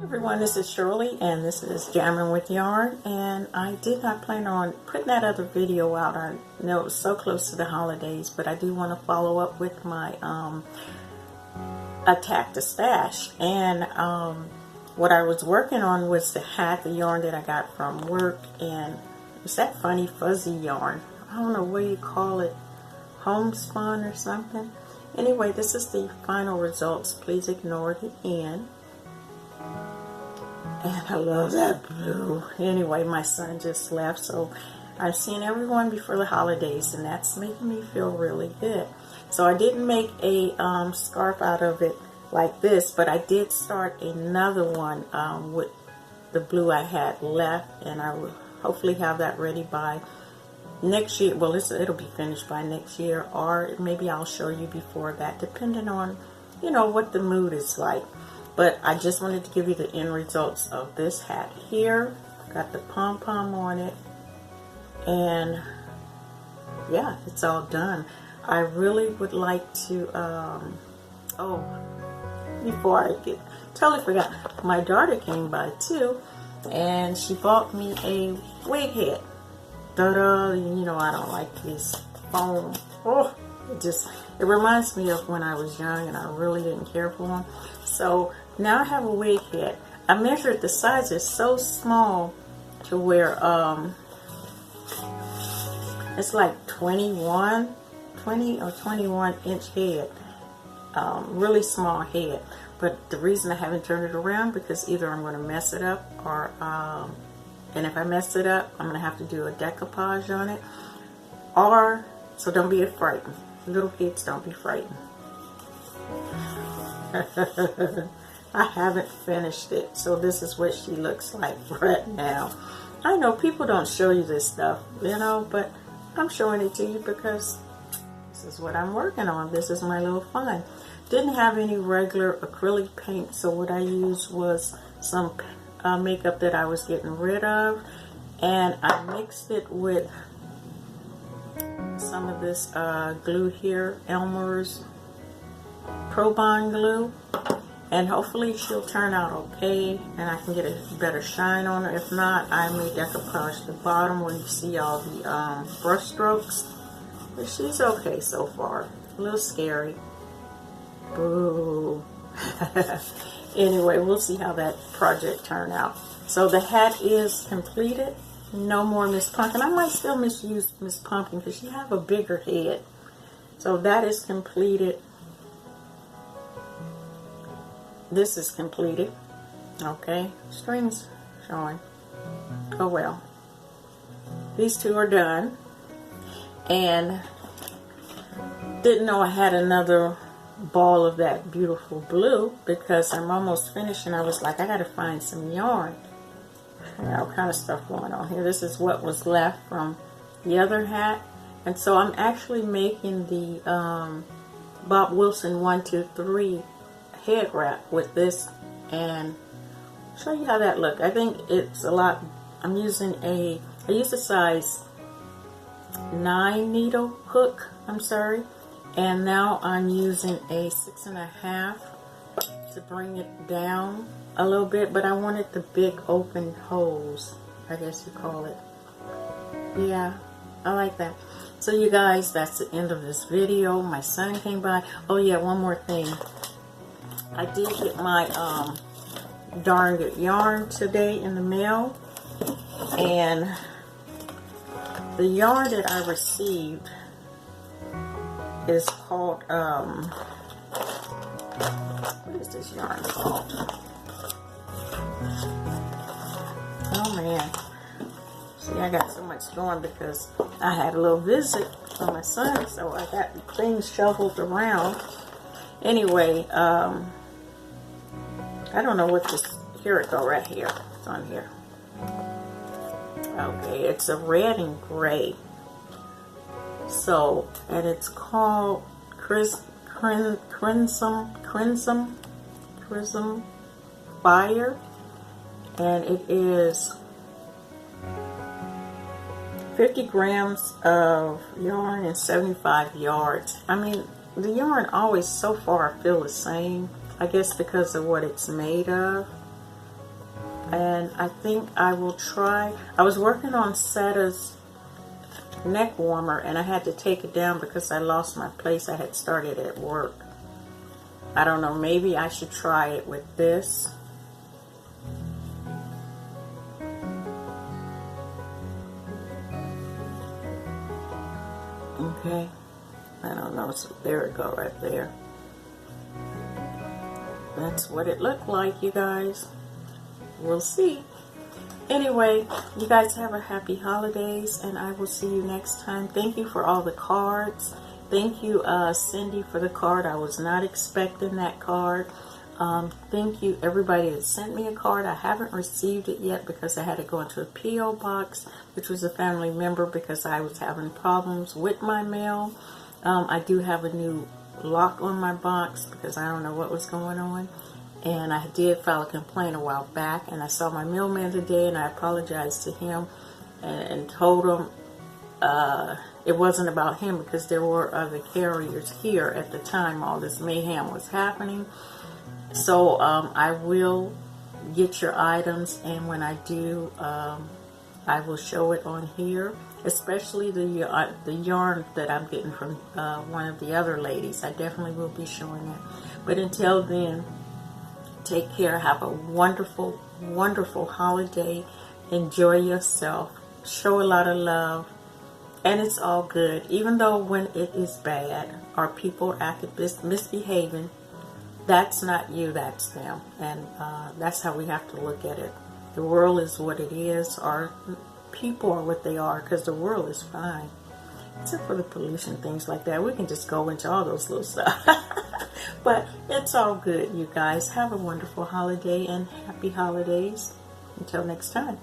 Everyone, this is Shirley and this is Jamming with Yarn, and I did not plan on putting that other video out. I know it was so close to the holidays, but I do want to follow up with my Attack the Stash. And what I was working on was the hat, the yarn that I got from work, and it's that funny fuzzy yarn. I don't know what you call it, homespun or something. Anyway, this is the final results. Please ignore the end. And I love that blue. Anyway, my son just left, so I'm seeing everyone before the holidays, and that's making me feel really good. So I didn't make a scarf out of it like this, but I did start another one with the blue I had left, and I will hopefully have that ready by next year. Well, it'll be finished by next year, or maybe I'll show you before that, depending on, you know, what the mood is like. But I just wanted to give you the end results of this hat here. Got the pom-pom on it. And yeah, it's all done. I really would like to, before I totally forgot, my daughter came by too, and she bought me a wig head. Ta-da! You know I don't like these foam. Oh, it reminds me of when I was young and I really didn't care for them. So now I have a wig head. I measured the size is so small to where it's like 20 or 21 inch head. Really small head. But the reason I haven't turned it around, because either I'm going to mess it up, or and if I mess it up, I'm going to have to do a decoupage on it. Or, so don't be frightened. Little kids, don't be frightened. I haven't finished it, so this is what she looks like right now. I know people don't show you this stuff, you know, but I'm showing it to you because this is what I'm working on. This is my little fun. Didn't have any regular acrylic paint, so what I used was some makeup that I was getting rid of, and I mixed it with some of this glue here, Elmer's Pro Bond glue, and hopefully she'll turn out okay and I can get a better shine on her. If not, I may decoupage the bottom where you see all the brush strokes, but she's okay so far. A little scary. Boo. Anyway, we'll see how that project turned out. So the hat is completed. No more Miss Pumpkin. I might still misuse Miss Pumpkin because she have a bigger head. So that is completed. This is completed. Okay, strings showing. Oh well. These two are done. And didn't know I had another ball of that beautiful blue because I'm almost finished, and I was like, I gotta find some yarn. I got all kind of stuff going on here. This is what was left from the other hat, and so I'm actually making the Wilson123 Headwrap with this, and show you how that look. I think it's a lot. I'm using I used a size 9 needle hook, I'm sorry, and now I'm using a 6.5 to bring it down a little bit, but I wanted the big open holes, I guess you call it. Yeah, I like that. So you guys, that's the end of this video. My son came by. Oh yeah, one more thing. I did get my Darn Good yarn today in the mail, and the yarn that I received is called what is this yarn called? Oh man, see, I got so much going because I had a little visit from my son, so I got things shuffled around. Anyway, I don't know what this, here it go right here, it's on here. Okay, it's a red and gray. So, and it's called Crimson Fire, and it is 50 grams of yarn and 75 yards. I mean, the yarn always so far feel the same. I guess because of what it's made of. And I think I will try. I was working on Setta's neck warmer and I had to take it down because I lost my place. I had started at work. I don't know, maybe I should try it with this. Okay, I don't know, so there it go right there. That's what it looked like, you guys. We'll see. Anyway, you guys have a happy holidays, and I will see you next time. Thank you for all the cards. Thank you, Cindy, for the card. I was not expecting that card. Thank you, everybody that sent me a card. I haven't received it yet because I had to go into a P.O. box, which was a family member, because I was having problems with my mail. I do have a new lock on my box because I don't know what was going on. And I did file a complaint a while back, and I saw my mailman today, and I apologized to him and told him it wasn't about him because there were other carriers here at the time all this mayhem was happening. So I will get your items, and when I do, I will show it on here, especially the yarn that I'm getting from one of the other ladies. I definitely will be showing it. But until then, take care. Have a wonderful, wonderful holiday. Enjoy yourself. Show a lot of love. And it's all good. Even though when it is bad or people are acting misbehaving, that's not you, that's them. And that's how we have to look at it. The world is what it is, or people are what they are, because the world is fine. Except for the pollution, things like that. We can just go into all those little stuff. But it's all good, you guys. Have a wonderful holiday and happy holidays. Until next time.